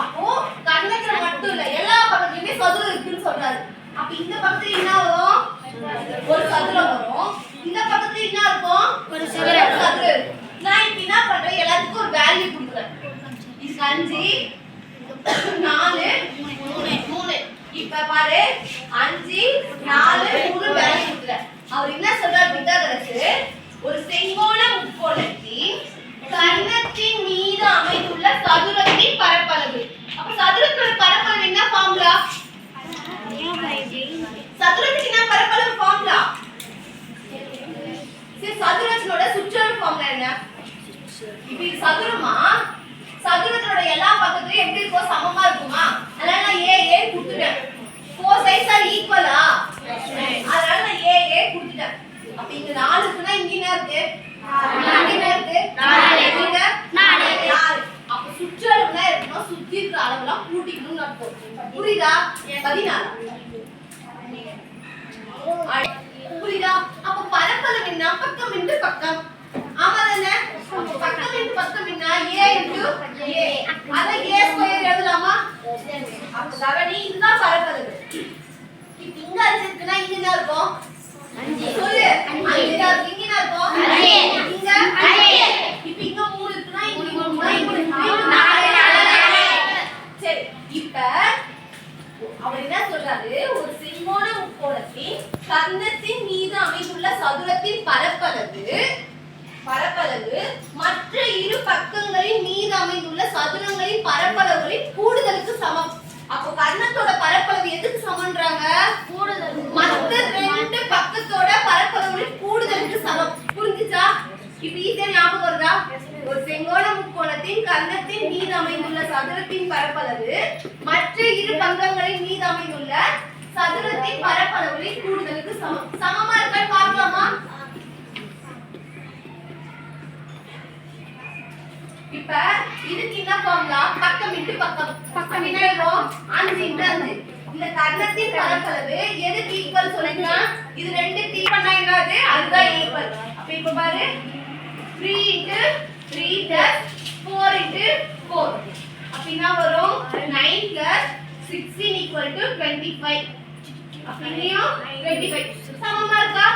அப்போ கன்னத்துல மட்டும் இல்ல எல்லா பக்கத்துலயுமே சதுரம் இருக்குன்னு சொல்றாரு. அப்ப இந்த பக்கத்துல என்ன வரும்? ஒரு சதுரம் வரும். இந்த பக்கத்துல என்ன இருக்கும்? ஒரு சதுரம். நான் இப்ப என்ன பண்றேன்? எல்லாத்துக்கும் ஒரு வேல்யூ கொடுக்குறேன். இது 5 4 3. இப்ப பாரு 5 4 3 வேல்யூ கொடுக்குறேன். அவர் என்ன சொல்றாரு பித்தாகரஸ்? ஒரு செங்கோண முக்கோணத்தின் கன்னத்தின் மீது அமைந்துள்ள சதுரத்தின் பரப்பளவு. அப்ப சதுரத்தோட பரப்பளவு என்ன ஃபார்முலா? சதுரத்துக்கு என்ன பரப்பளவு ஃபார்முலா? சரி, சதுரத்தோட சுற்றளவு ஃபார்முலா என்ன? இப்ப இது சதுரமா? சதுரத்தோட எல்லா பக்கத்துலயும் எப்படி இருக்கும்? சமமா இருக்குமா? அதனால நான் a கொடுத்துட்டேன். 4 sides are equal ஆ? அதனால நான் a கொடுத்துட்டேன். அப்ப இங்க 4 இருக்குன்னா இங்க என்ன இருக்கு? 4. அப்ப சுற்றளவுனா இருக்கணும், சுத்தி இருக்கிற அளவுலாம் கூட்டிக்கணும்னு அர்த்தம். புரியுதா? 14. புரியுதா? அப்ப பரப்பளவு என்ன? பக்கம் இன்டு பக்கம். ஆமா தானே? பக்கம் இன்டு பக்கம் என்ன? a into a. அத a ஸ்கொயர் எழுதலாமா? அப்ப கவனி, இதுதான் பரப்பளவு. இப்ப இங்க 5 இருக்குன்னா இங்க என்ன இருக்கும்? 5. சொல்லு. 5 தான் இங்க என்ன இருக்கும்? 5. இங்க 5. இப்ப இங்க 3 இருக்குன்னா இங்க 3 4. சரி, இப்ப அவர் என்ன சொல்றாரு? ஒரு செங்கோண முக்கோணத்தின் கன்னத்தின் மீது அமைந்துள்ள சதுரத்தின் பரப்பளவு மற்ற இரு பக்கங்களின் மீது அமைந்துள்ள சதுரங்களின் பரப்பளவுகளின் கூடுதலுக்கு சமம். அப்போ கன்னத்தோட பரப்பளவு எதுக்கு சமம்ன்றாங்க? கூடுதல். மற்ற ரெண்டு பக்கத்தோட பரப்பளவுகளின் கூடுதலுக்கு சமம். புரிஞ்சுச்சா? இப்ப ஈஸியா ஞாபகம் வருதா? ஒரு செங்கோண முக்கோணத்தின் கன்னத்தின் மீது அமைந்துள்ள சதுரத்தின் பரப்பளவு மற்ற இரு பக்கங்களின் மீது அமைந்துள்ள சதுரத்தின் பரப்பளவுகளின் கூடுதலுக்கு சமம். சமமா இருக்கான்னு பார்க்கலாமா? இப்ப இதுக்கு என்ன ஃபார்முலா? பக்கம் இன்டு பக்கம். பக்கம் என்ன இருக்கும்? 5 இன்டு 5. இந்த கன்னத்தின் பரப்பளவு எதுக்கு ஈக்குவல் சொல்லுங்க? இது ரெண்டு தீ பண்ணா என்னது? அதுதான் ஈக்குவல். அப்ப இப்ப பாரு 3 இன்டு 3 plus 4 இன்டு 4. அப்ப என்ன வரும்? 9 plus 16 equal to 25. அப்ப இங்கேயும் 25. சமமா இருக்கா?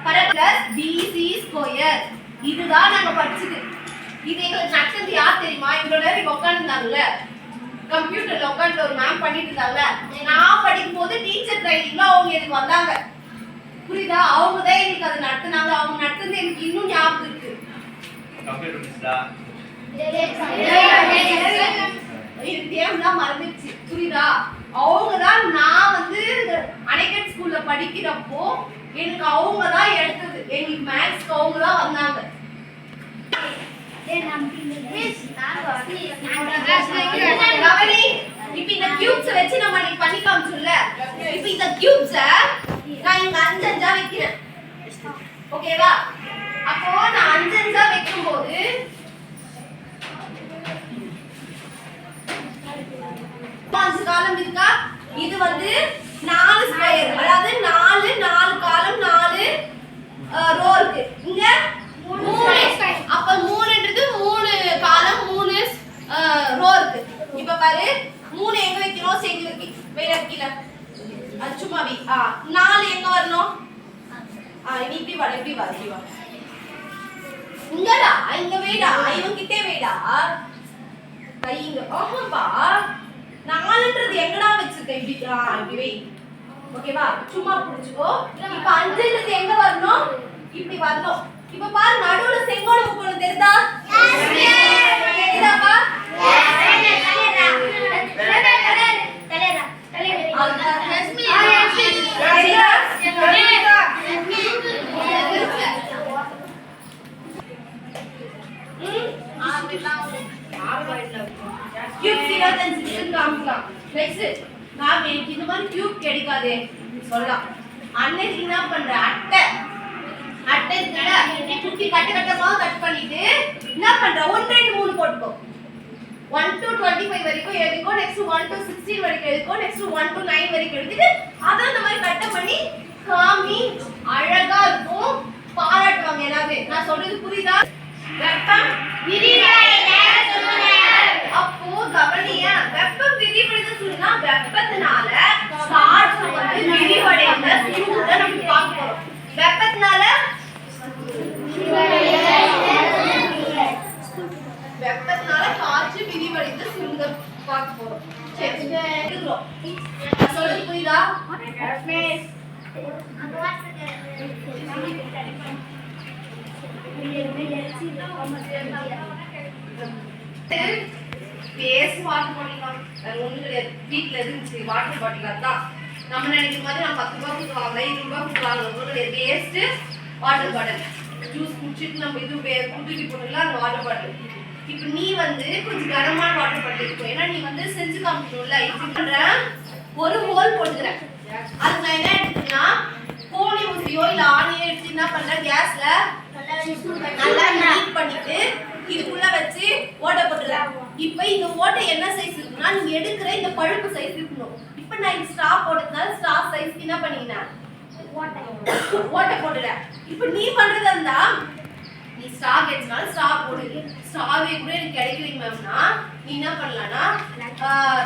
பரப்பளவு BC ஸ்கொயர். இதுதான் நாங்க படிச்சது. இது எங்களுக்கு நடந்தது யார் தெரியுமா? இவ்வளவு நேரம் உட்காந்துருந்தாங்கல்ல, கம்ப்யூட்டர்ல உட்காந்து ஒரு மேம் பண்ணிட்டு இருந்தாங்க. நான் படிக்கும் போது டீச்சர் ட்ரைனிங்ல அவங்க எனக்கு வந்தாங்க. புரியுதா? அவங்க தான் எனக்கு அதை நடத்தினாங்க. அவங்க நடத்துறது எனக்கு இன்னும் ஞாபகம் இருக்கு. மறந்துச்சு. புரியுதா? அவங்க தான் நான் வந்து அணைக்கட் ஸ்கூல்ல படிக்கிறப்போ எனக்கு அவங்க தான் எடுத்தது. எங்களுக்கு மேத்ஸ்க்கு அவங்க தான் வந்தாங்க. இப்ப இந்த கியூப்ஸ் வச்சு நம்ம இன்னைக்கு பண்ணி காமிச்சோம்ல. இப்ப இந்த கியூப்ஸ நான் இங்க 5 5 வைக்கிறேன். ஓகேவா? அப்போ நான் 5 5 வைக்கும்போது பாஞ்சு காலம் இருக்கா? இது வந்து 4 ஸ்கொயர். அதாவது 4 காலம் 4 ரோ இருக்கு. இங்க 3. அப்ப 3ன்றது 3 காலம் 3 ரோ இருக்கு. இப்ப பாரு 3 எங்க வைக்கணும்? செங்குக்கு வேற கீழ. சும்மா வி. 4 எங்க வரணும்? நீ இப்படி வா. இங்கடா, இங்க வேடா. இவன் கிட்டே வேடா. கை இங்க. ஆமாப்பா. 4ன்றது எங்கடா வச்சிருக்க? இப்படி இப்படி வை. ஓகேவா? சும்மா புடிச்சுக்கோ. இப்ப 5ன்றது எங்க வரணும்? இப்படி வரணும். இப்ப பாரு நடுவுல செங்கோண முக்கோணம் தெரியுதா? தெரியுதாப்பா? இந்த மாதிரி கியூப் கிடைக்காது சொல்லலாம். அன்னைக்கு என்ன பண்ற? அட்டை குட்டி கட்டமா கட் பண்ணிட்டு என்ன பண்ற? 1 2 3 போட்டுக்கோ. 1 to 25 வரைக்கும் எழுதிக்கோ. நெக்ஸ்ட் 1 to 16 வரைக்கும் எழுதிக்கோ. நெக்ஸ்ட் 1 to 9 வரைக்கும் எழுதிட்டு அத இந்த மாதிரி கட் பண்ணி காமி. அழகா இருக்கும். பாராட்டுவாங்க எல்லாரும். நான் சொல்றது புரியுதா? வெப்பம் விரிவடைய சொல்லுங்க. அப்போ சொல்றது புரியுதா? பேஸ் வாட்டர் பாட்டில் வேற ஒண்ணும் கிடையாது. வீட்டுல இருந்துச்சு வாட்டர் பாட்டில். அதான் நம்ம நினைக்கிற மாதிரி நம்ம 10 ரூபாய் கொடுத்து வாங்கல, 20 ரூபாய் கொடுத்து வாங்கல. ஒன்றும் கிடையாது. Waste water bottle. ஜூஸ் குடிச்சிட்டு நம்ம இது குடிக்கி போட்டுக்கலாம் அந்த வாட்டர் பாட்டில். இப்போ நீ வந்து கொஞ்சம் கனமான வாட்டர் பாட்டில் இருக்கும். ஏன்னா நீ வந்து செஞ்சு காமிக்கணும்ல. இது பண்ற ஒரு ஹோல் போட்டுக்கிறேன். அது நான் என்ன எடுத்துன்னா கோழி ஊசியோ இல்ல ஆணியோ எடுத்து என்ன பண்ற கேஸ்ல நல்லா ஹீட் பண்ணிட்டு இதுக்குள்ள வச்சு ஓட்டை போட்டுறேன். இப்போ இந்த ஓட்டை என்ன சைஸ் இருக்குன்னா நீங்க எடுக்கிற இந்த பழுப்பு சைஸ் இருக்கணும். இப்போ நான் இந்த ஸ்ட்ரா போட்டதுனால ஸ்ட்ரா சைஸ் என்ன பண்ணினேன் ஓட்டை போட்டுறேன். இப்போ நீ பண்றதா இருந்தா நீ ஸ்ட்ரா கேட்ச்னால ஸ்ட்ரா போடு. ஸ்ட்ராவே கூட எனக்கு கிடைக்கலைங்க மேம்னா நீ என்ன பண்ணலாம்னா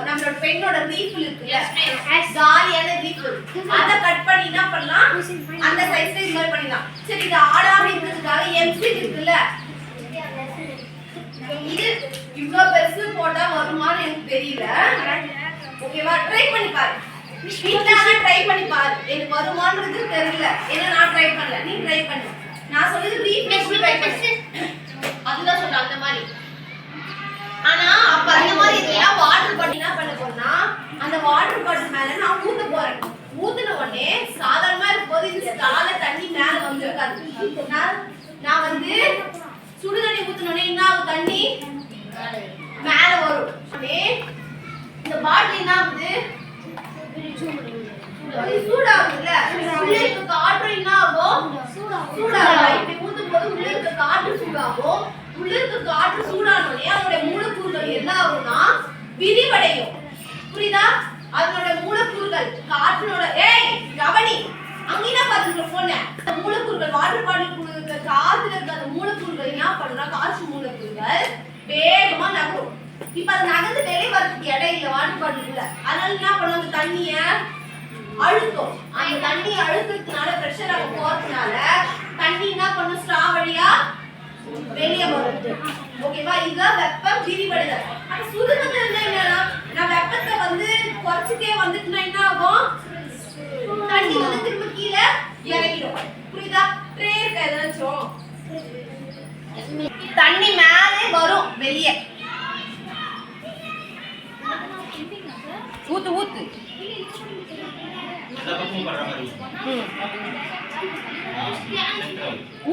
நம்மளோட பெண்ணோட ரீஃபில் இருக்குல்ல காலியான ரீஃபில் அதை கட் பண்ணி என்ன பண்ணலாம் அந்த சைஸ்ல இது மாதிரி பண்ணிடலாம். சரி இது ஆடாம இருக்கிறதுக்காக எம்சிட் இருக்குல்ல இது இவ்வளவு பெருசு போட்டா வருமானு எனக்கு தெரியல. ஓகேவா? ட்ரை பண்ணி பாரு. வீட்டுல ட்ரை பண்ணி பாரு. எனக்கு வருமானது தெரியல. ஏன்னா நான் ட்ரை பண்ணல. நீ ட்ரை பண்ணு. நான் சொல்றது ரீஃபில் ட்ரை பண்ணு. அதுதான் சொல்றேன் அந்த மாதிரி. ஆனா அப்ப அந்த மாதிரி இதெல்லாம் வாட்டர் பாட்டில் என்ன பண்ண போறேன்னா அந்த வாட்டர் பாட்டில் மேல நான் ஊத்த போறேன். ஊத்துன உடனே சாதாரணமா இருக்கும்போது இது ஸ்டால தண்ணி மேல வந்துருக்காது. நான் வந்து சுடு தண்ணி ஊத்துன உடனே என்ன ஆகும்? தண்ணி மேல வரும். இந்த பாட்டில் என்ன ஆகுது? சூடாகுதுல்ல. உள்ள இருக்க காற்று என்ன ஆகும்? சூடாகும். இப்படி ஊத்தும் போது உள்ள இருக்க காற்று சூடாகும். உள்ள இருக்க காற்று சூடானோடனே அதோட மூலக்கூறுகள் என்ன ஆகும்னா விரிவடையும். புரியுதா? அதனோட மூலக்கூறுகள் காற்றினோட கவனி அங்கேதான் பாத்துக்கிற போன அந்த மூலக்கூறுகள் வாட்டர் பாட்டில் கொடுக்குற காத்துல இருக்க அந்த மூலக்கூறுகள் என்ன பண்றா காற்று மூலக்கூறுகள் வேகமா நகரும். இப்ப அது நகர்ந்து வெளியே வரதுக்கு இடம் இல்லை வாட்டர் பாட்டிலுக்குள்ள. அதனால என்ன பண்ணும்? அந்த தண்ணிய அழுத்தம். அந்த தண்ணி அழுத்தத்தினால பிரஷர் அங்க போறதுனால தண்ணி என்ன பண்ணும்? ஸ்ட்ரா வழியா வெளியே வருது. ஓகேவா? இதுதான் வெப்பம் விரிவடைதல். ஆனா சுடுதண்ணி என்னன்னா நான் வெப்பத்தை வந்து குறைச்சிட்டே வந்துட்டுனா என்ன ஆகும்? தண்ணி வந்து திரும்ப கீழே இறங்கிடும். புரியுதா? ட்ரே இருக்க ஏதாச்சும் தண்ணி மேலே வரும் வெளியே. ஊத்து ஊத்து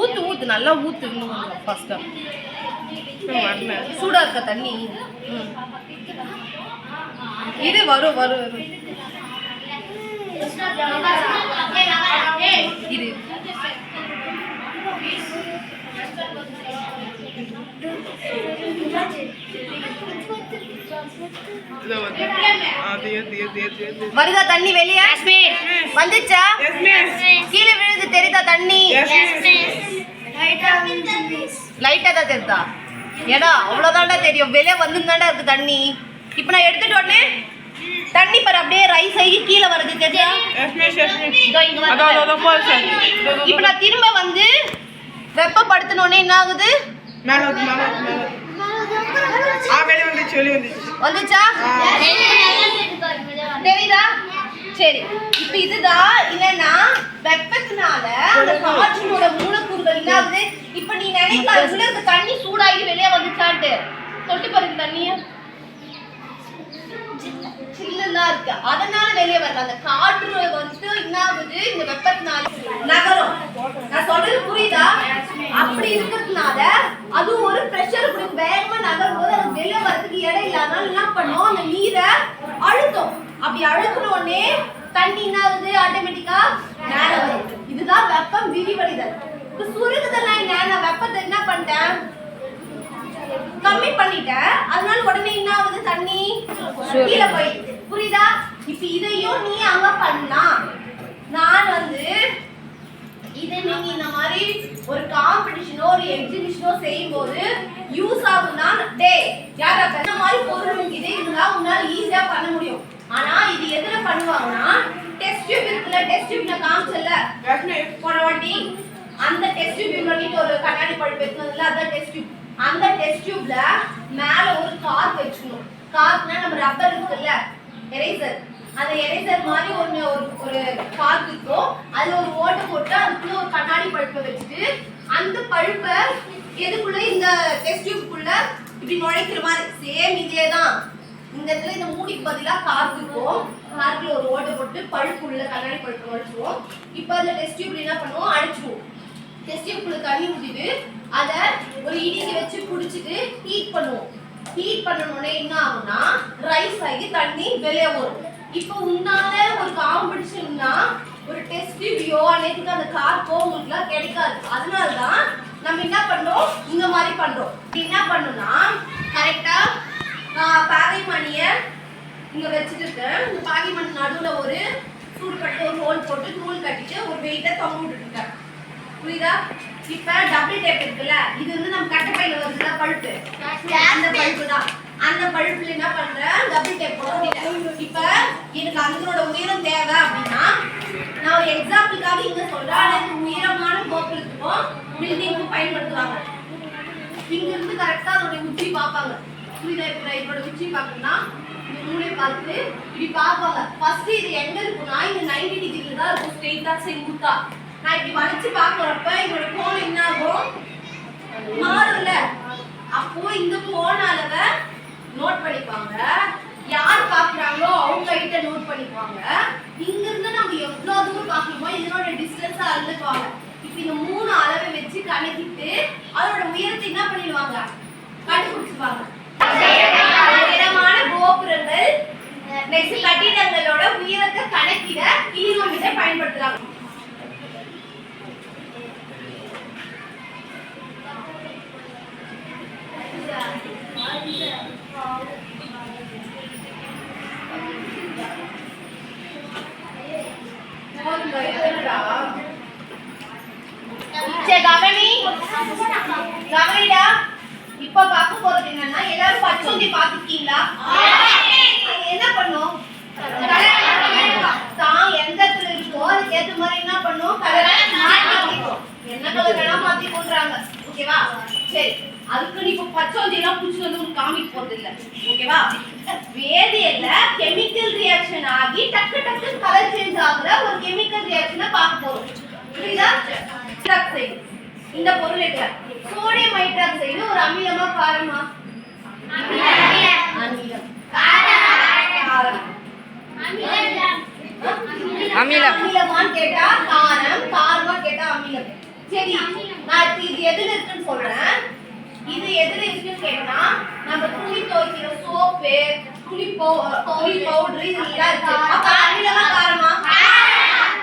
ஊத்து ஊத்து நல்லா ஊத்து. ஃபர்ஸ்ட் சூடா இருக்க தண்ணி இது வரும் வரும் வரும். இது வருதா தண்ணி வெளியே? வந்துச்சா? கீழே விழுது தெரியுதா தண்ணி? லைட்டா தான் தெரியுதா? ஏடா அவ்வளவுதான்டா தெரியும். வெளியே வந்துதான்டா இருக்கு தண்ணி. இப்ப நான் எடுத்துட்டு உடனே தண்ணி பாரு அப்படியே ரைஸ் ஆகி கீழே வருது தெரியுதா? இப்ப நான் திரும்ப வந்து வெப்பப்படுத்தினோடனே என்ன ஆகுது? வந்துச்சா? தெரியுதா? சரி. இப்ப இதுதான் என்னன்னா வெப்பத்தினால அந்த காற்றினோட மூலக்கூறுகள் என்ன ஆகுது? இப்ப நீ நினைக்கலாம் உள்ள இருக்க தண்ணி சூடாகி வெளியே வந்துச்சான்ட்டு. தொட்டு பாருங்க தண்ணிய சில்லுன்னா இருக்கு. அதனால வெளியே வரல. அந்த காற்று வந்து என்ன ஆகுது? இந்த வெப்பத்தினால நகரும். நான் சொல்றது புரியுதா? அப்படி இருக்கிறதுனால அது ஒரு பிரஷர் கொடுக்கும். வேகமா நகரும் போது அது வெளியே வரதுக்கு இடம் இல்லாதனால என்ன பண்ணும்? அந்த நீரை அழுத்தம். அப்படி அழுத்தின உடனே தண்ணி என்ன ஆகுது? ஆட்டோமேட்டிக்கா மேல வரும். இதுதான் வெப்பம் விரிவடைதல். இப்ப சுருக்குதெல்லாம் என்ன? நான் வெப்பத்தை என்ன பண்ணிட்டேன்? கம்மி பண்ணிட்டேன். அதனால உடனே என்ன ஆகுது? தண்ணி கீழே போயிடுது. புரியுதா? இப்ப இதையும் நீ அங்க பண்ணலாம். நான் வந்து இதை நீங்க இந்த மாதிரி ஒரு காம்படிஷனோ ஒரு எக்ஸிபிஷனோ செய்யும் போது யூஸ் ஆகும்னா யாரா இந்த மாதிரி பொருள் இதே இருந்தா உங்களால ஈஸியா பண்ண முடியும். ஆனா இது எதுல பண்ணுவாங்கன்னா டெஸ்ட் டியூப் இருக்குல்ல, டெஸ்ட் டியூப்ல காமிச்சல போன வாட்டி அந்த டெஸ்ட் டியூப் பண்ணிட்டு ஒரு கண்ணாடி பல்ப் எடுத்ததுல அதான் டெஸ்ட் டியூப். அந்த டெஸ்ட் டியூப்ல மேல ஒரு கார்க் வச்சுக்கணும். கார்க்னா நம்ம ரப்பர் இருக்குல்ல எரேசர், அந்த எரேசர் மாதிரி ஒன்று ஒரு கார்க் இருக்கும். அதில் ஒரு ஓட்டை போட்டு அதுக்குள்ள ஒரு கண்ணாடி பழுப்பை வச்சுட்டு அந்த பழுப்பை எதுக்குள்ள இந்த டெஸ்ட் டியூப்குள்ள இப்படி நுழைக்கிற மாதிரி சேம் இதே தான். இந்த இடத்துல இந்த மூடிக்கு பதிலாக கார்க் இருக்கும். கார்க்கில் ஒரு ஓட்டை போட்டு பழுப்புள்ள கண்ணாடி பழுப்பு நுழைச்சிடுவோம். இப்போ அந்த டெஸ்ட் டியூப்ல என்ன பண்ணுவோம், அடைச்சிடுவோம். டெஸ்ட் டியூப்குள்ள தண்ணி ஊற்றிட்டு அதை ஒரு இடிக்கு வச்சு பிடிச்சிட்டு ஹீட் பண்ணுவோம். ஹீட் பண்ணணும்னே என்ன ஆகும்னா ரைஸ் ஆகி தண்ணி வெளியே வரும். இப்போ உன்னால ஒரு காம்படிஷன்னா ஒரு டெஸ்ட் டியூபையோ அன்னைக்கு அந்த கார்க்கோ உங்களுக்குலாம் கிடைக்காது. அதனால தான் நம்ம என்ன பண்றோம், இந்த மாதிரி பண்றோம். என்ன பண்ணணும்னா கரெக்டா பாகைமணியை இங்க வச்சுட்டு இருக்கேன். இந்த பாகைமணி நடுவில் ஒரு சூடுபட்டு ஒரு ஹோல் போட்டு நூல் கட்டிட்டு ஒரு வெயிட்டை தொங்க விட்டுருக்கேன். புரியுதா? இப்ப டபுள் டேப் இருக்குல்ல, இது வந்து நம்ம கட்டப்பையில வருதுல பழுப்பு, அந்த பழுப்பு தான். அந்த பழுப்புல என்ன பண்றேன், டபுள் டேப் போட்டுட்டேன். இப்ப எனக்கு அதனோட உயரம் தேவை அப்படின்னா நான் ஒரு எக்ஸாம்பிளுக்காக இங்க சொல்றேன். எனக்கு உயரமான கோபுரத்துக்கும் பில்டிங்கும் பயன்படுத்துவாங்க. இங்க இருந்து கரெக்டா அதோட உச்சி பார்ப்பாங்க. புரியுதா? இப்ப இதோட உச்சி பார்க்கணும்னா இந்த மூளை பார்த்து இப்படி பார்ப்பாங்க. ஃபர்ஸ்ட் இது எங்க இருக்குன்னா இந்த 90 டிகிரில தான் இருக்கும், ஸ்ட்ரெயிட்டா செங்குத்தா. நான் இப்படி வளைச்சு பார்க்கறப்ப என்னோட கோணம் என்ன ஆகும், மாறும்ல. அப்போ இந்த கோண அளவை நோட் பண்ணிப்பாங்க. யார் பார்க்குறாங்களோ அவங்க கிட்ட நோட் பண்ணிக்குவாங்க. இங்க இருந்து நம்ம எவ்வளவு தூரம் பார்க்கணுமோ இதனோட டிஸ்டன்ஸா அளந்துக்குவாங்க. இப்போ இந்த 3 அளவை வச்சு கணக்கிட்டு அதோட உயரத்தை என்ன பண்ணிடுவாங்க, கண்டுபிடிச்சிருவாங்க. உயரமான கோபுரங்கள் நெக்ஸ்ட் கட்டிடங்களோட உயரத்தை கணக்கிட கிலோமீட்டர் பயன்படுத்துறாங்க. கவனிடா. இப்ப பார்க்க போறது என்னன்னா, எல்லாரும் பச்சோந்தி பாத்துக்கீங்களா? என்ன பண்ணும், தான் எந்த இடத்துல இருக்கோ அதுக்கு ஏற்ற மாதிரி என்ன பண்ணும், கலரை மாத்திக்கும். என்ன கலர் வேணா மாத்தி போடுறாங்க. ஓகேவா? சரி, அதுக்கு நீ இப்ப பச்சோந்தி எல்லாம் புடிச்சு வந்து உங்களுக்கு காமிக்க போறது இல்ல. ஓகேவா? வேதியியல்ல கெமிக்கல் ரியாக்ஷன் ஆகி டக்கு டக்கு கலர் சேஞ்ச் ஆகுற ஒரு கெமிக்கல் ரியாக்ஷனை பார்க்க போறோம். புரியுதா? ஹைட்ராக்சைடு, இந்த பொருள் இருக்கு. சோடியம் ஹைட்ராக்சைடு ஒரு அமிலமா காரமா? அமிலம். அமிலமான்னு கேட்டா காரம், காரமா கேட்டா அமிலம். சரி, நான் இது எதுல இருக்குன்னு சொல்றேன். இது எதுல இருக்குன்னு கேட்டா நம்ம துணி துவைக்கிற சோப்பு, துணி பவுடர் இதெல்லாம் இருக்கு. அப்ப அமிலமா காரமா?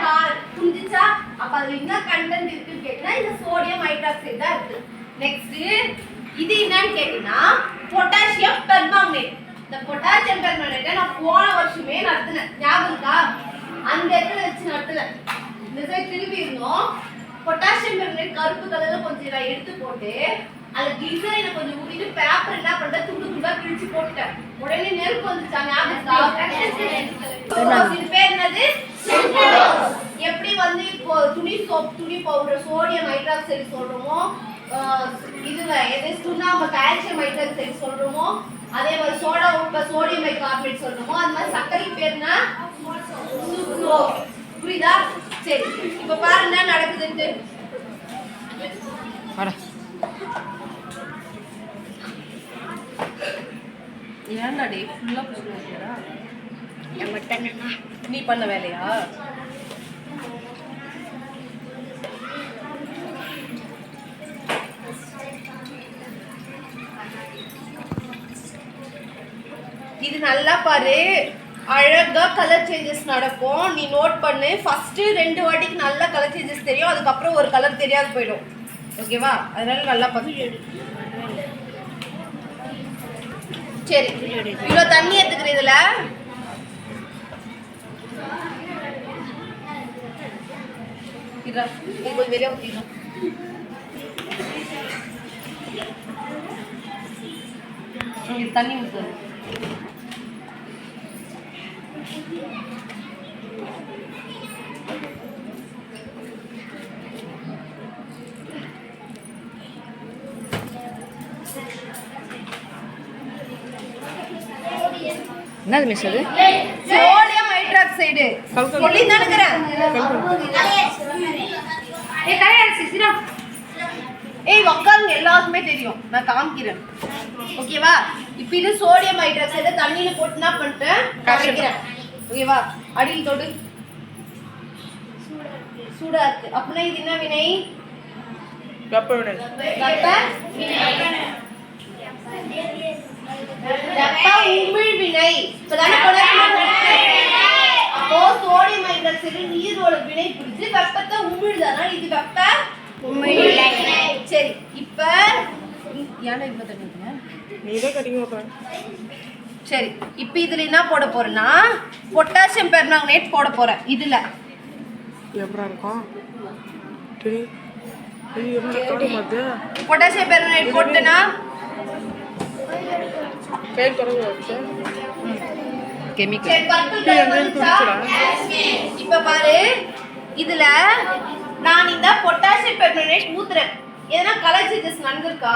காரம். புரிஞ்சுச்சா? அப்ப அதுல என்ன கண்டென்ட் இருக்குன்னு கேட்டா இந்த சோடியம் ஹைட்ராக்சைடு தான் இருக்கு. நெக்ஸ்ட் இது என்னன்னு கேட்டீங்கன்னா பொட்டாசியம் பெர்மாங்கனேட். இந்த பொட்டாசியம் பெர்மாங்கனேட்டை நான் போன வருஷமே நடத்தினேன், ஞாபகம் இருக்கா? அந்த இடத்துல வச்சு நடத்தினேன். இந்த சைடு திரும்பி இருந்தோம். பொட்டாசியம் பெர்மாங்கனேட் கருப்பு கலர்ல கொஞ்சம் நான் எடுத்து போட்டு அதுல கிளிசரினை கொஞ்சம் ஊத்திட்டு பேப்பர் என்ன பண்ற துண்டு துண்டா கிழிச்சு போட்டுட்டேன். உடனே நெருப்பு வந்துச்சா, ஞாபகம் இருக்கா? இது பேர் என்னது? எப்படி வந்து இப்போ துணி சோப், துணி பவுடர் சோடியம் ஹைட்ராக்சைடு சொல்றோமோ, இதுல எது சுண்ணாம்பு கால்சியம் ஹைட்ராக்சைடு சொல்றோமோ, அதே மாதிரி சோடா உப்பு சோடியம் பைகார்பனேட் சொல்றோமோ, அது மாதிரி சர்க்கரை பேர்னா சுக்ரோஸ். புரியுதா? சரி, இப்ப பாருங்க என்ன நடக்குதுன்னு. ஏன்டாடி ஃபுல்லா புடிச்சுடா? நீ பண்ண வேலையா? இது நல்லா பாரு, அழகா கலர் சேஞ்சஸ் நடக்கும். நீ நோட் பண்ணு. ஃபர்ஸ்ட் 2 வாட்டிக்கு நல்ல கலர் சேஞ்சஸ் தெரியும், அதுக்கப்புறம் ஒரு கலர் தெரியாது போயிடும். ஓகேவா? அதனால நல்லா பாரு. சரி, இவ்வளோ தண்ணி எடுத்துக்கிற இதுல கொஞ்சம் வெளியே ஊற்றிடும். தண்ணி ஊற்று. என்னது மிஸ் அது? சோடியம் ஆக்சைடு சொல்லி தானுக்கிறேன். ஏய் உட்காருங்க, எல்லாருக்குமே தெரியும், நான் காமிக்கிறேன். ஓகேவா? இப்போ இது சோடியம் ஹைட்ராக்சைடு தண்ணியில போட்டு என்ன பண்ணிட்டேன் கரைக்கிறேன். ஓகேவா? அடியில் தொடு. சூடா இருக்கு அப்படின்னா இது என்ன வினை? வெப்ப வினை. வெப்ப உமிழ் வினை. அப்போ சோடியம் ஹைட்ராக்சைடு நீரோட வினை புரிஞ்சு வெப்பத்தை உமிழ்தானா? இது வெப்ப உமிழ் வினை. சரி, இப்ப ஏன்னா இவ்வளவு தண்ணி ஊத்துன? நீதான் கட்டிங்க வைப்பேன். சரி, இப்ப இதுல என்ன போட போறேன்னா பொட்டாசியம் பெர்மாங்கனேட் போட போறேன். இதுல எப்படா இருக்கும்? சரி இது என்ன காடு மாதிரி? பொட்டாசியம் பெர்மாங்கனேட் போட்டேனா கை குறைவு வச்சு கெமிக்கல். சரி, பர்பிள் கலர் வந்துச்சா? இப்ப பாரு, இதுல நான் இந்த பொட்டாசியம் பெர்மாங்கனேட் ஊத்துறேன். எதனா கலர் சேஞ்சஸ் நடந்திருக்கா?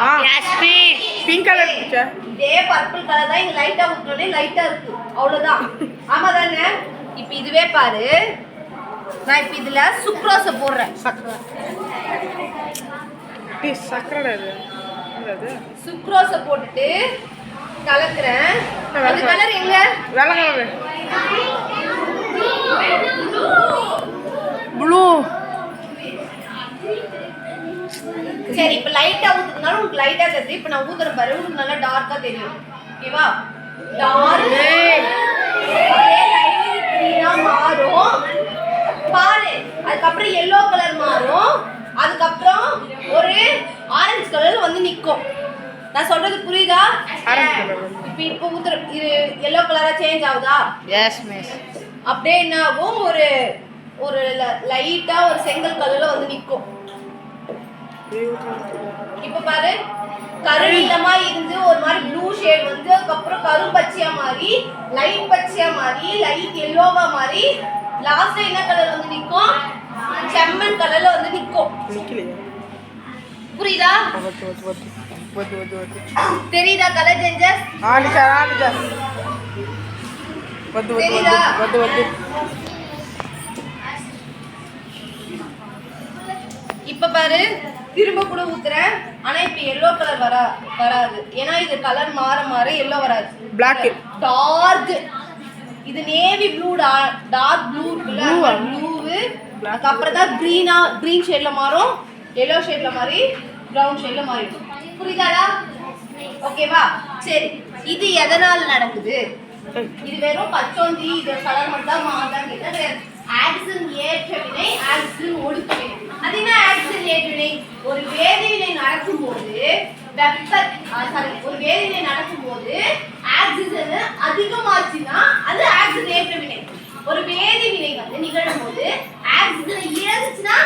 பிங்க் கலர் பிச்சா. இதே பர்பிள் கலர் தான் இங்க லைட்டா ஊத்துனே லைட்டா இருக்கு. அவ்வளவுதான். ஆமா தானே? இப்போ இதுவே பாரு, நான் இப்போ இதுல சுக்ரோஸை போடுறேன். சக்கரை. டேய் சக்கரை இது. என்னது? சுக்ரோஸை போட்டுட்டு கலக்குறேன். அந்த கலர் எங்க? வெள்ளை கலர். ப்ளூ. சரி, இப்போ லைட்டா ஊத்துறதுனால உங்களுக்கு லைட்டா தெரியுது. இப்போ நான் ஊத்துறேன் பாரு, உங்களுக்கு நல்லா டார்க்கா தெரியும். ஓகேவா? டார்க் க்ரீனா மாறும் பாரு. அதுக்கப்புறம் எல்லோ கலர் மாறும். அதுக்கப்புறம் ஒரு ஆரஞ்சு கலர் வந்து நிற்கும். நான் சொல்றது புரியுதா? இப்போ ஊத்துற இது எல்லோ கலரா சேஞ்ச் ஆகுதா? Yes miss. அப்படியே என்ன ஆகும்? ஒரு ஒரு லைட்டா ஒரு செங்கல் கலர்ல வந்து நிற்கும். இப்ப பாரு, கருநீலமா இருந்து ஒரு மாதிரி ப்ளூ ஷேட் வந்து அதுக்கப்புறம் கரும்பச்சையா மாறி லைட் பச்சையா மாறி லைட் எல்லோவா மாறி லாஸ்ட்ல என்ன கலர் வந்து நிக்கும்? செம்மண் கலர்ல வந்து நிக்கும். புரியுதா? தெரியுதா கலர் சேஞ்சஸ்? தெரியுதா? இப்ப பாரு, திரும்ப கூட ஊத்துறேன். ஆனா இப்ப எல்லோ கலர் வராது. ஏன்னா இது கலர் மாற மாற எல்லோ வராது. Black dark. இது நேவி ப்ளூ, டார்க் ப்ளூ இருக்குல்ல, ப்ளூ. அதுக்கப்புறம் தான் கிரீன் ஷேட்ல மாறும், எல்லோ ஷேட்ல மாறி பிரவுன் ஷேட்ல மாறிடும். புரியுதாடா? ஓகேவா? சரி, இது எதனால நடக்குது? இது வெறும் பச்சோந்தி இது கலர் மட்டும் தான் மாறுதான்னு கேட்டா ஆக்சிஜன் ஏற்ற வினை, ஆக்சிஜன் ஒடுக்க வினை. அது என்ன ஆக்சிஜன் ஏற்ற வினை? ஒரு வேதிவினை நடக்கும்போது ஒரு வேதிவினை நடக்கும்போது ஆக்சிஜன் அதிகமாச்சுன்னா அது ஆக்சிஜன் ஏற்ற வினை. ஒரு வேதிவினை வந்து நிகழும் போது ஆக்சிஜனை இழந்துச்சுன்னா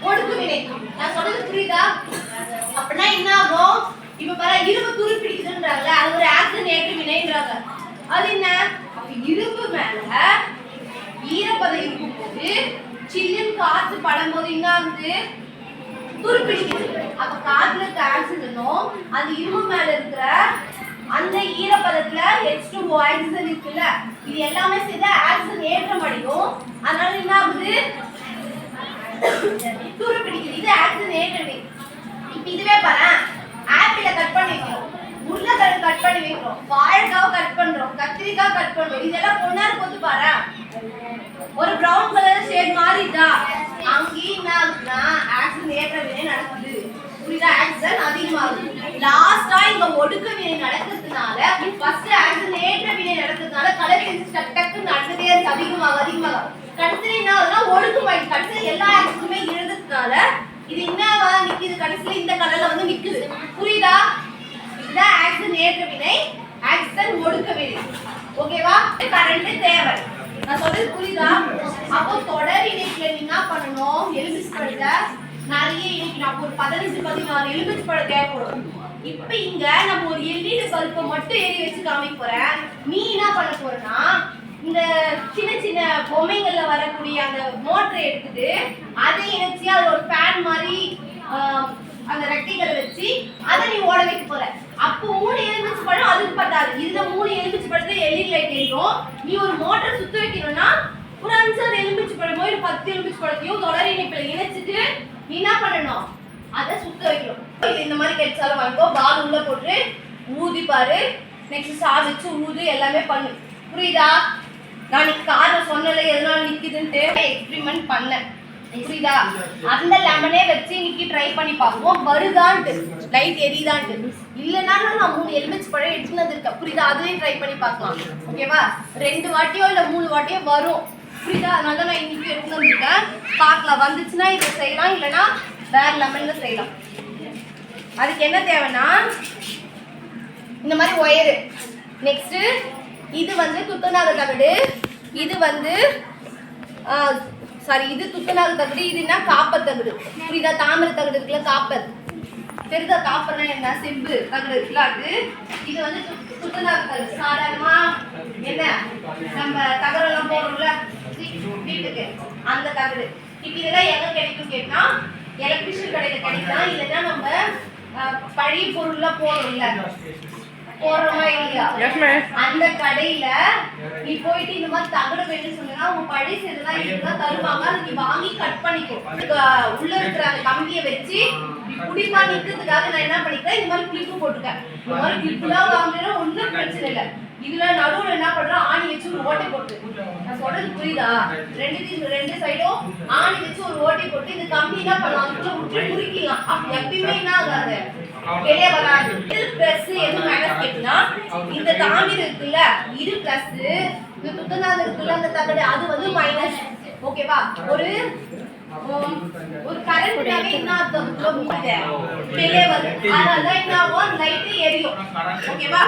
ஒடுக்க வினை. நான் சொல்றது புரியுதா? அப்படின்னா என்ன ஆகும்? இப்ப பாரு, இரும்பு துரு பிடிக்குதுன்றாங்கல்ல, அது ஒரு ஆக்சிஜன் ஏற்ற வினைன்றாங்க. அது என்ன? அப்ப இரும்பு மேல ஈரப்பதம் இருக்கும் போது சில்லுன்னு காத்து படும்போது என்ன ஆகுது? துருப்பிடிக்குது. அப்ப காத்துல இருக்க ஆக்சிஜனும் அந்த இரும்பு மேல இருக்கிற அந்த ஈரப்பதத்துல H2O ஆக்சிஜன் இருக்குல்ல, இது எல்லாமே சேர்ந்து ஆக்சிஜன் ஏற்றம் அடையும். அதனால என்ன ஆகுது? துருப்பிடிக்குது. இது ஆக்சிஜன் ஏற்றமே. இப்ப இதுவே பாரு, ஆப்பிளை கட் பண்ணி வைக்கிறோம், உருளைக்கிழங்கு கட் பண்ணி வைக்கிறோம், வாழைக்காவை கட் பண்றோம், கத்திரிக்காய் கட் பண்றோம். இதெல்லாம் பொண்ணாரு போட்டு பாரு, ஒரு பிரவுன் கலர் ஷேட் மாறிட்டா அங்கேயும் என்ன ஆகுதுன்னா ஆக்சிஜன் ஏற்ற வினை நடக்குது. புரியுதா? ஆக்சிஜன் அதிகமாகுது. லாஸ்டா இங்க ஒடுக்க வினை நடக்கிறதுனால ஃபர்ஸ்ட் ஆக்சிஜன் ஏற்ற வினை நடக்கிறதுனால கலர் சேஞ்ச் டக்குன்னு நடந்துட்டே இருக்கு, அதிகமாக கடைசியில் என்ன ஆகுதுன்னா ஒடுக்கமாயிடுச்சு. கடைசியில் எல்லா ஆக்சிஜனுமே இழந்ததுனால இது என்னவா நிக்குது? கடைசியில் இந்த கலர்ல வந்து நிக்குது. புரியுதா? இதுதான் ஆக்சிஜன் ஏற்ற வினை, ஆக்சிஜன் ஒடுக்க வினை. ஓகேவா? கரண்ட் தேவை. நான் சொல்றது புரியுதா? அப்போ தொடர் இணைப்புல என்ன பண்ணணும்? எலுமிச்சை பழத்தை நிறைய இணைக்கணும். அப்போ ஒரு 15-16 எலுமிச்சை பழம் தேவைப்படும். இப்ப இங்க நம்ம ஒரு எல்இடி பல்பை மட்டும் ஏறி வச்சு காமிக்க போறேன். நீ என்ன பண்ண போறேன்னா இந்த சின்ன சின்ன பொம்மைகள்ல வரக்கூடிய அந்த மோட்டரை எடுத்துட்டு அதை இணைச்சி அது ஒரு ஃபேன் மாதிரி அந்த ரெக்கைகளை வச்சு அதை நீ ஓட வைக்க போற. அப்போ 3 எலுமிச்சை பழம் அதுக்கு பத்தாது. இதுல 3 எலுமிச்சை பழத்துல எல்இடி லைட் எரியும். நீ ஒரு மோட்டர் சுத்த வைக்கணும்னா ஒரு 5 எலுமிச்சை பழமோ இல்ல 10 எலுமிச்சை பழத்தையோ தொடர் இணைப்பில் இணைச்சிட்டு நீ என்ன பண்ணணும், அதை சுத்த வைக்கணும். இது இந்த மாதிரி கிடைச்சாலும் வாங்கிக்கோ. பால் உள்ள போட்டு ஊதி பாரு. நெக்ஸ்ட் சா வச்சு ஊது, எல்லாமே பண்ணு. புரியுதா? நான் இன்னைக்கு காரணம் சொன்னல எதனால நிக்குதுன்ட்டு எக்ஸ்பெரிமெண்ட் பண்ணேன். புரியுதா? அந்த லெமனே வச்சு இன்னைக்கு ட்ரை பண்ணி பார்ப்போம். வருதான்ட்டு, லைட் எரியுதான்ட்டு. இல்லைன்னா நான் 3 எலுமிச்சை பழம் எடுத்துன்னு வந்திருக்கேன். புரியுதா? அதுலேயும் ட்ரை பண்ணி பார்க்கலாம். ஓகேவா? 2 வாட்டியோ இல்லை 3 வாட்டியோ வரும். புரியுதா? அதனால நான் இன்னைக்கு எடுத்துன்னு வந்திருக்கேன். பார்க்கலாம், வந்துச்சுன்னா இதை செய்யலாம், இல்லைன்னா வேற லெமன்ல செய்யலாம். அதுக்கு என்ன தேவைன்னா இந்த மாதிரி ஒயரு. நெக்ஸ்ட் இது வந்து துத்தநாக தகடு, இது வந்து இது துத்தநாக தகடு, இதுனா காப்பர் தகடு. புரியுதா? தாமிர தகடு இருக்குல்ல, காப்பர். பெருதா காப்பர்னா என்ன? செம்பு தகடு இருக்குல்ல, அது. இது வந்து துத்தநாக தகடு. சாதாரணமா என்ன நம்ம தகரெல்லாம் போடுறோம்ல வீட்டுக்கு, அந்த தகடு. இப்ப இதெல்லாம் எங்க கிடைக்கும் கேட்டா எலக்ட்ரிஷியன் கடையில கிடைக்கலாம். இல்லைன்னா நம்ம பழைய பொருள்லாம் போடுறோம்ல, போடுறோமா இல்லையா, அந்த கடையில நீ போயிட்டு இந்த மாதிரி தகடு வேணும்னு சொன்னா உங்க பழைய செல்லாம் இதுதான் தருவாங்க. அதை நீ வாங்கி கட் பண்ணிக்கோ. உள்ள இருக்கிற அந்த கம்பியை வச்சு குடிப்பா நிக்கிறதுக்காக நான் என்ன பண்ணிக்கிறேன், இந்த மாதிரி கிளிப்பு போட்டுக்கேன். இந்த மாதிரி கிளிப்புலாம் வாங்கினா ஒன்றும் பிரச்சனை இல்லை. இதுல நடுவுல என்ன பண்றோம், ஆணி வச்சு ஒரு ஓட்டை போட்டு, நான் சொல்றது புரியுதா? ரெண்டு சைடும் ஆணி வச்சு ஒரு ஓட்டை போட்டு இந்த கம்பி என்ன பண்ணலாம், அதுக்குள்ள முற்றி முறுக்கிடலாம். அப்படி எப்பயுமே என்ன ஆகாது, வெளியே வராது. இது பிளஸ் எது மைனஸ் கேட்டீங்கன்னா, இந்த தாமிர இருக்குல்ல இது பிளஸ், இந்த துத்தநாகம் இருக்குல்ல அந்த தகடு அது வந்து மைனஸ். ஓகேவா? ஒரு கரண்ட்னாவே என்ன அர்த்தம், வெளியே வருது. அதனால என்ன ஆகும், லைட் எரியும். ஓகேவா?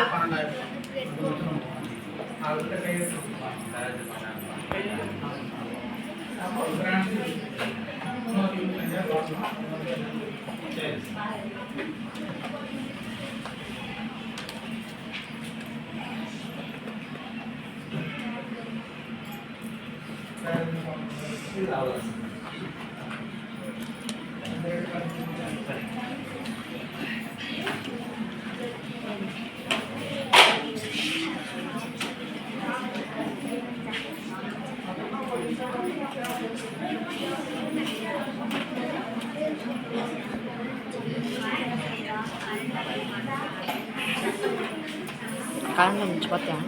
காலையில் முடிச்சு பார்த்தேன்.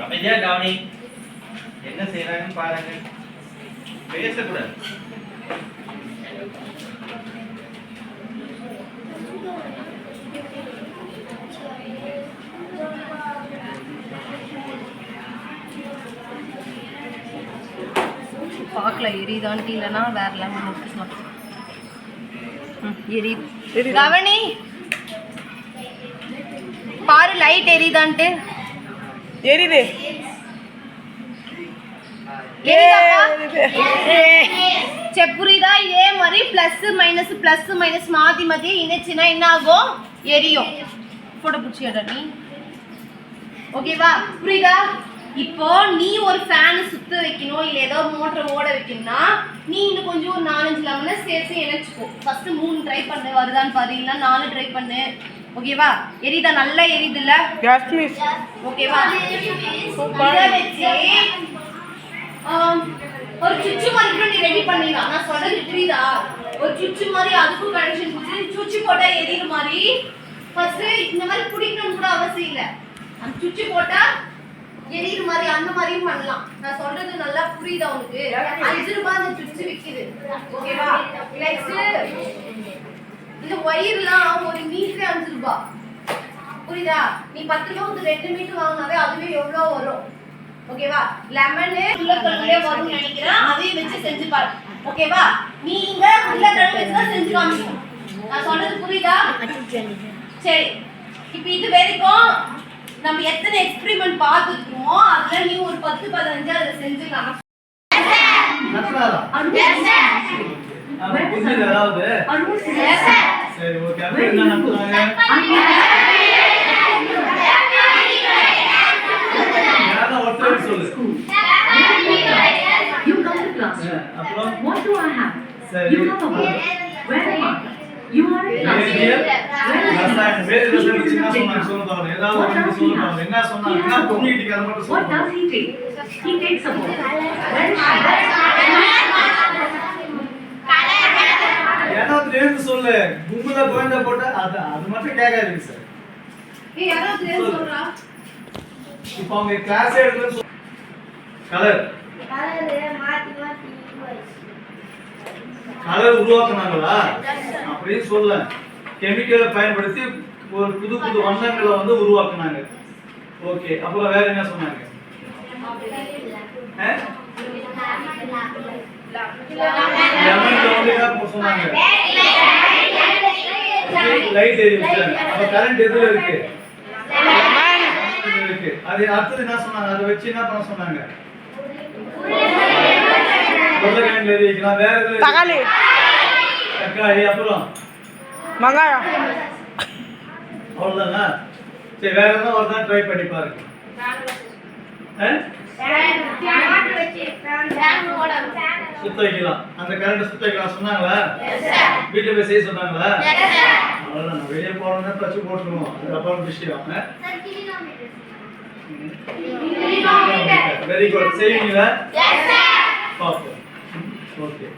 அமைதியா கவனி, என்ன செய்யறாங்கன்னு பாருங்க, பேசக்கூடாது. பார்க்கல எரியுதான்ட்டு, இல்லைன்னா வேற லெமன் ஊற்றிக்கலாம். எரியுது. கவனி பாரு, லைட் எரியுதான்ட்டு. எரியுது. புரியுதா? இதே மாதிரி பிளஸ் மைனஸ் மாத்தி மாத்தி இணைச்சுன்னா என்ன ஆகும், எரியும். போட பிடிச்சியாடா நீ? ஓகேவா? புரியுதா? இப்போ நீ ஒரு ஃபேன் சுத்த வைக்கணும், இல்ல ஏதோ மோட்டர் ஓட வைக்கணும்னா நீ இன்னும் கொஞ்சம் ஒரு 4-5 லெமனை சேர்த்து இணைச்சுக்கோ. ஃபர்ஸ்ட் 3 ட்ரை பண்ணு, வருதான்னு பாரு, இல்ல 4 ட்ரை பண்ணு. ஓகேவா? எரியுதா? நல்லா எரியுது இல்ல? ஓகேவா? இதை வச்சு ஒரு சுவிட்ச் மாதிரி நீ ரெடி பண்ணிடலாம். நான் சொல்றது புரியுதா? ஒரு சுவிட்ச் மாதிரி அதுக்கும் கனெக்ஷன் கொடுத்து சுவிட்ச் போட்டா எரியுற மாதிரி ஃபர்ஸ்ட் இந்த மாதிரி குடிக்கணும் கூட அவசியம் இல்லை. அந்த சுவிட்ச் போட்டா எரியுற மாதிரி அந்த மாதிரியும் பண்ணலாம். நான் சொல்றது நல்லா புரியுதா உனக்கு? 5 ரூபாய் அந்த சுவிட்ச் விக்குது. ஓகேவா? நெக்ஸ்ட் இந்த ஒயர்லாம் ஒரு மீட்டர் 5 ரூபாய். புரியுதா? நீ 10 ரூபாய் வந்து 2 மீட்டர் வாங்கினாவே அதுவே எவ்வளோ வரும். ஓகேவா? லெமன் உருளைக்கிழங்குலயே வரும்னு நினைக்கிறேன், அதையும் வச்சு செஞ்சு பாரு. ஓகேவா? நீங்க உருளைக்கிழங்கு வச்சு தான் செஞ்சு காமிக்கணும். நான் சொல்றது புரியுதா? சரி, இப்போ இது வரைக்கும் நம்ம எத்தனை எக்ஸ்பெரிமெண்ட் பார்த்துருக்கோமோ அதுல நீ ஒரு 10-15 அதை செஞ்சுக்கலாம். சரி, ஓகே. அப்ப என்ன நடக்குறாங்க? யாரோ ஒருத்தர் சொல்லு. You come to class. அப்புறம் What do I have? சரி. You have a book. Where am I? You are in class. Here. Where am I? ரசாயனம் வேதி ரசாயனம் சின்ன சொன்னாங்க சொல்ல பாருங்க ஏதாவது ஒரு ரெண்டு சொல்ல பாருங்க என்ன சொன்னாங்கன்னா கம்யூனிட்டிக்கு அதை மட்டும் What சொல்லுங்க does he take? He takes a book. ஏதாவது சேர்ந்து சொல்லு கும்பல குழந்தை போட்டா அது அது மட்டும் கேட்காதீங்க சார் ஏய் யாரோ தெரிஞ்சு சொல்றா இப்போ அவங்க கிளாஸ் எடுத்து கலர் கலர் உருவாக்குனாங்களா அப்படின்னு சொல்ல கெமிக்கலை பயன்படுத்தி ஒரு புது புது வண்ணங்களை வந்து உருவாக்குனாங்க ஓகே அப்புறம் வேற என்ன சொன்னாங்க லெமன்ல வந்து என்ன சொன்னாங்க லைட் எரியுது அப்ப கரண்ட் எதுல இருக்கு இருக்கு அது அடுத்தது என்ன சொன்னாங்க அதை வச்சு என்ன பண்ண சொன்னாங்க உருளைக்கிழங்கு எரி வைக்கலாம் வேற எதுல தக்காளி தக்காளி அப்புறம் வெங்காயம் அவ்வளவுதானா சரி வேற எதாவது ஒரு தான் ட்ரை பண்ணி பாருங்க சுத்த வைக்கலாம் அந்த கரண்ட் சுத்த வைக்கலாம் சொன்னாங்களா வீட்டுல போய் செய்ய சொன்னாங்களா அவ்வளவுதான் நான் வெளியே போனோம்னா தச்சு போட்டுருவோம் அது அப்புறம் விஷயம் வெரி குட் செய்வீங்களா பார்ப்போம் ஓகே